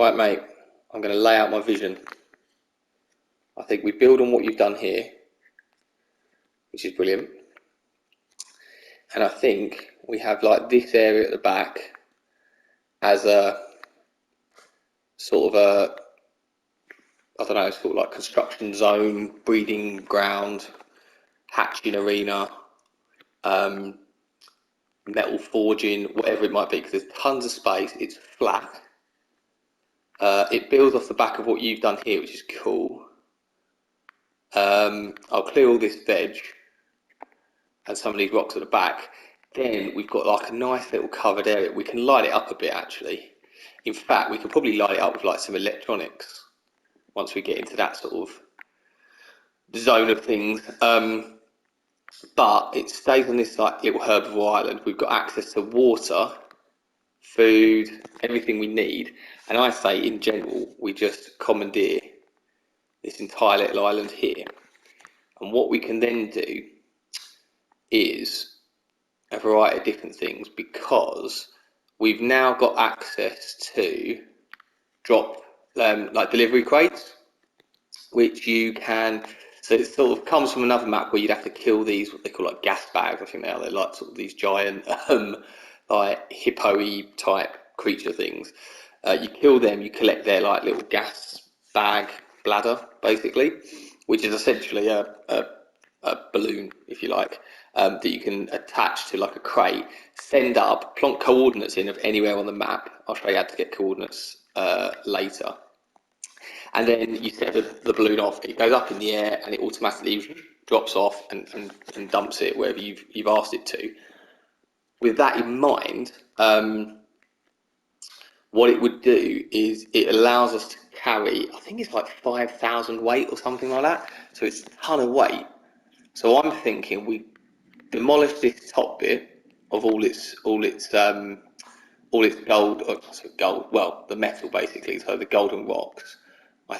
Right, mate, I'm going to lay out my vision. I think we build on what you've done here, which is brilliant. And I think we have like this area at the back as a sort of a, I don't know, it's called like construction zone, breeding ground, hatching arena, metal forging, whatever it might be, because there's tons of space. It's flat. It builds off the back of what you've done here, which is cool. I'll clear all this veg and some of these rocks at the back. Then we've got like a nice little covered area. We can light it up a bit actually. In fact, we could probably light it up with like some electronics once we get into that sort of zone of things. But it stays on this like little herbivore island. We've got access to water, food, everything we need. And I say in general, we just commandeer this entire little island here. And what we can then do is a variety of different things, because we've now got access to drop like delivery crates, which you can, so it sort of comes from another map where you'd have to kill these, what they call like gas bags, I think they are. They're like sort of these giant like hippo-y type creature things. You kill them, you collect their like little gas bag bladder basically, which is essentially a balloon, if you like, that you can attach to like a crate, send up, plonk coordinates in of anywhere on the map. I'll show you how to get coordinates later. And then you set the balloon off. It goes up in the air and it automatically drops off and dumps it wherever you've asked it to. With that in mind, what it would do is it allows us to carry, I think it's like 5,000 weight or something like that. So it's a ton of weight. So I'm thinking we demolish this top bit of all its gold, well, the metal basically, so the golden rocks. I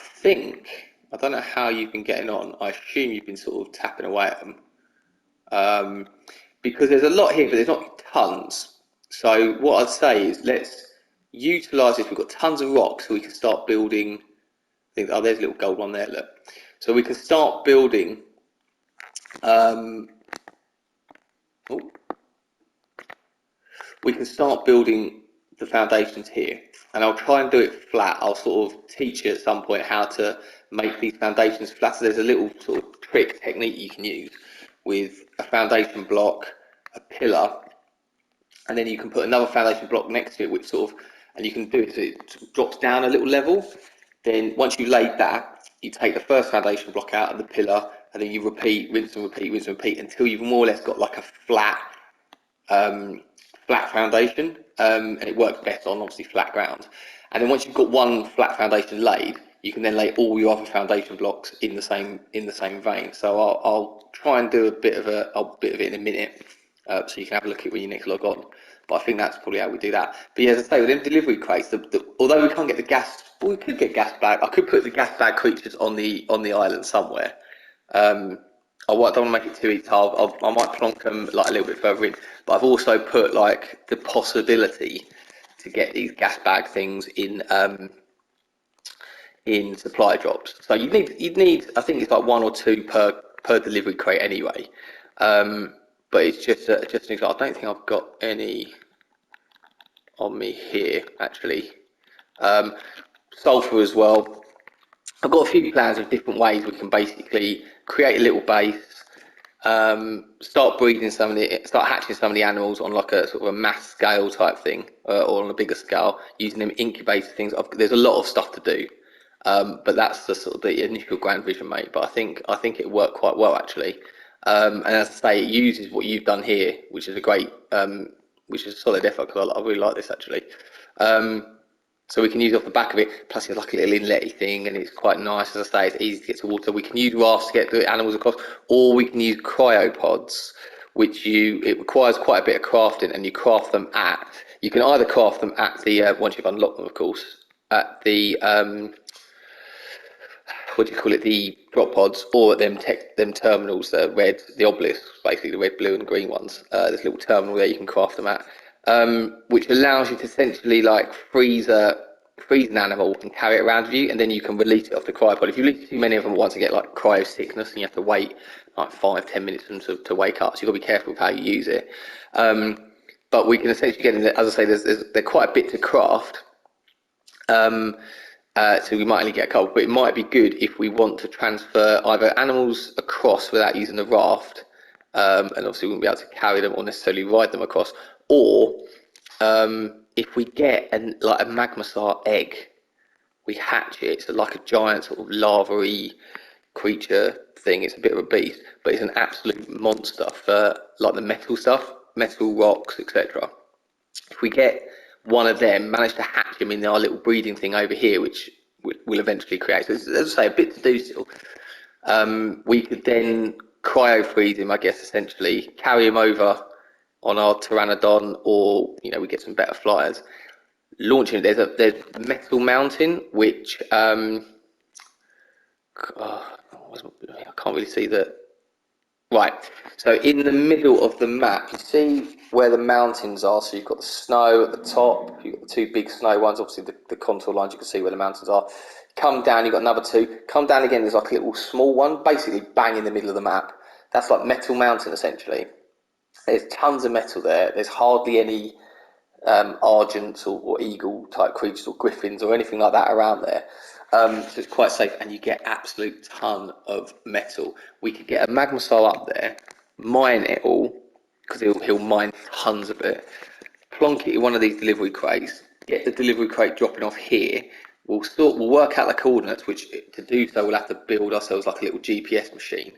don't know how you've been getting on. I assume you've been sort of tapping away at them, because there's a lot here, but there's not tons. So what I'd say is let's utilise this. We've got tons of rocks, so we can start building things. Oh, there's a little gold one there, look. So we can start building we can start building the foundations here, and I'll try and do it flat. I'll sort of teach you at some point how to make these foundations flat. So there's a little sort of trick technique you can use with a foundation block, a pillar, and then you can put another foundation block next to it, which sort of, and you can do it so it drops down a little level. Then once you've laid that, you take the first foundation block out of the pillar, and then you repeat, rinse and repeat until you've more or less got like a flat foundation, and it works best on obviously flat ground. And then once you've got one flat foundation laid, you can then lay all your other foundation blocks in the same vein. So I'll try and do a bit of it in a minute, so you can have a look at it when you next log on. But I think that's probably how we do that. But yeah, as I say, with them delivery crates, although we can't get the gas, well, we could get gas bag. I could put the gas bag creatures on the island somewhere. I don't want to make it too easy. I might plonk them like a little bit further in, but I've also put like the possibility to get these gas bag things in supply drops. So you'd need I think it's like 1 or 2 per delivery crate anyway. But it's just an example. I don't think I've got any on me here actually. Sulfur as well. I've got a few plans of different ways we can basically create a little base, start hatching some of the animals on like a sort of a mass scale type thing, or on a bigger scale, using them incubator things. There's a lot of stuff to do, but that's the sort of the initial grand vision, mate. But I think it worked quite well actually, and as I say, it uses what you've done here, which is which is a solid effort, because I really like this actually. So we can use off the back of it, plus it's like a little inletty thing, and it's quite nice. As I say, it's easy to get to water. We can use rafts to get the animals across, or we can use cryopods, which it requires quite a bit of crafting, and you can either craft them at the, once you've unlocked them, of course, at the, what do you call it, the drop pods, or at them terminals, the obelisks, basically the red, blue and green ones. There's a little terminal there you can craft them at. Which allows you to essentially like freeze a freeze an animal and carry it around with you, and then you can release it off the cryopod. If you release too many of them at once, you get like cryo sickness, and you have to wait like 5-10 minutes for them to wake up. So you've got to be careful with how you use it. But we can essentially get in there, as I say, there's quite a bit to craft. So we might only get a couple, but it might be good if we want to transfer either animals across without using the raft, and obviously we wouldn't be able to carry them or necessarily ride them across, or if we get like a Magmastar egg, we hatch it. It's like a giant sort of larva-y creature thing. It's a bit of a beast, but it's an absolute monster for like the metal stuff, metal rocks, etc. If we get one of them, manage to hatch him in our little breeding thing over here, which will eventually create. So, as I say, a bit to do still. We could then cryo freeze him, I guess, essentially, carry him over on our Pteranodon, or we get some better flyers. Launching, there's Metal Mountain, which I can't really see that. Right, so in the middle of the map, you see where the mountains are. So you've got the snow at the top, you've got the two big snow ones, obviously the contour lines, you can see where the mountains are. Come down, you've got another two. Come down again, there's like a little small one, basically bang in the middle of the map. That's like Metal Mountain, essentially. There's tons of metal there. There's hardly any Argents or eagle type creatures or griffins or anything like that around there. So it's quite safe, and you get absolute ton of metal. We could get a Magmastar up there, mine it all, because he'll mine tons of it, plonk it in one of these delivery crates, get the delivery crate dropping off here. We'll work out the coordinates, which to do so we'll have to build ourselves like a little GPS machine.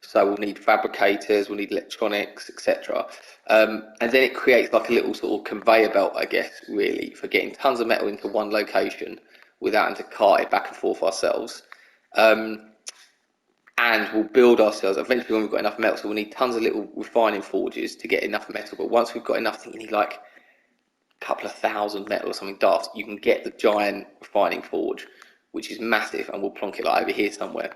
So we'll need fabricators, we'll need electronics, etc. And then it creates like a little sort of conveyor belt, I guess, really, for getting tons of metal into one location without having to cart it back and forth ourselves. And we'll build ourselves, eventually when we've got enough metal, so we'll need tons of little refining forges to get enough metal. But once we've got enough, I think you need like a couple of thousand metal or something daft, you can get the giant refining forge, which is massive, and we'll plonk it like over here somewhere.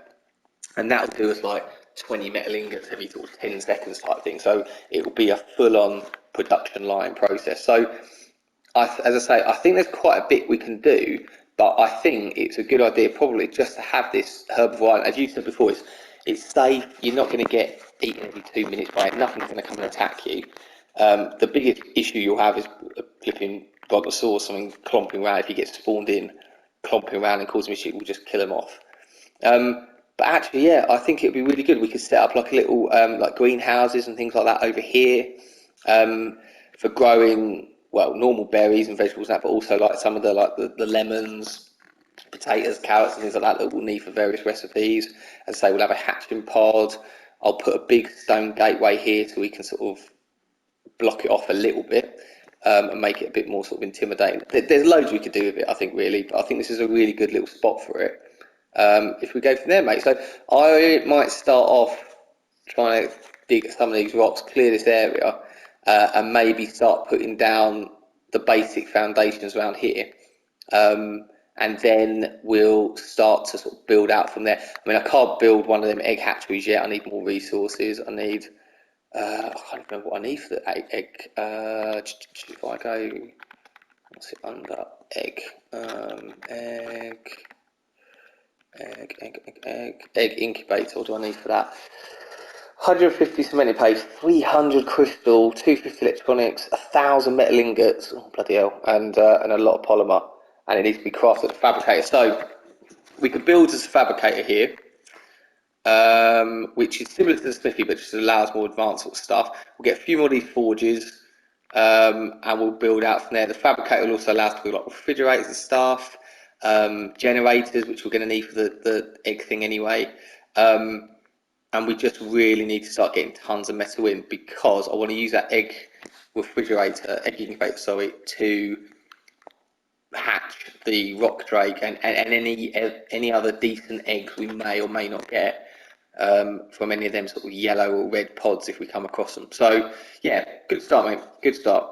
And that'll do us like 20 metal ingots every sort of 10 seconds type thing. So it will be a full-on production line process. So, as I say, I think there's quite a bit we can do, but I think it's a good idea probably just to have this herbivore. As you said before, it's safe. You're not going to get eaten every 2 minutes by it. Nothing's going to come and attack you. The biggest issue you'll have is a flipping brontosaurus, something clomping around. If he gets spawned in, clomping around and causing issue, we'll just kill him off. But actually, yeah, I think it would be really good. We could set up like a little like greenhouses and things like that over here for growing, well, normal berries and vegetables and that, but also like some of the lemons, potatoes, carrots and things like that we'll need for various recipes. As I say, we'll have a hatching pod. I'll put a big stone gateway here so we can sort of block it off a little bit and make it a bit more sort of intimidating. There's loads we could do with it, I think, really, but I think this is a really good little spot for it. If we go from there, mate. So I might start off trying to dig some of these rocks, clear this area, and maybe start putting down the basic foundations around here. And then we'll start to sort of build out from there. I mean, I can't build one of them egg hatcheries yet. I need more resources. I need, I can't remember what I need for the egg. If I go, what's it under? Egg. Egg incubator. What do I need for that? 150 cementing paste, 300 crystal, 250 electronics, 1,000 metal ingots, oh bloody hell, and a lot of polymer, and it needs to be crafted at a fabricator. So we could build as a fabricator here, which is similar to the smithy, but just allows more advanced sort of stuff. We'll get a few more of these forges, and we'll build out from there. The fabricator will also allow us to build like refrigerators and stuff. Generators, which we're going to need for the egg thing anyway, and we just really need to start getting tons of metal in, because I want to use that egg incubator, to hatch the rock drake and any other decent eggs we may or may not get from any of them sort of yellow or red pods if we come across them. So yeah, good start, mate. Good start.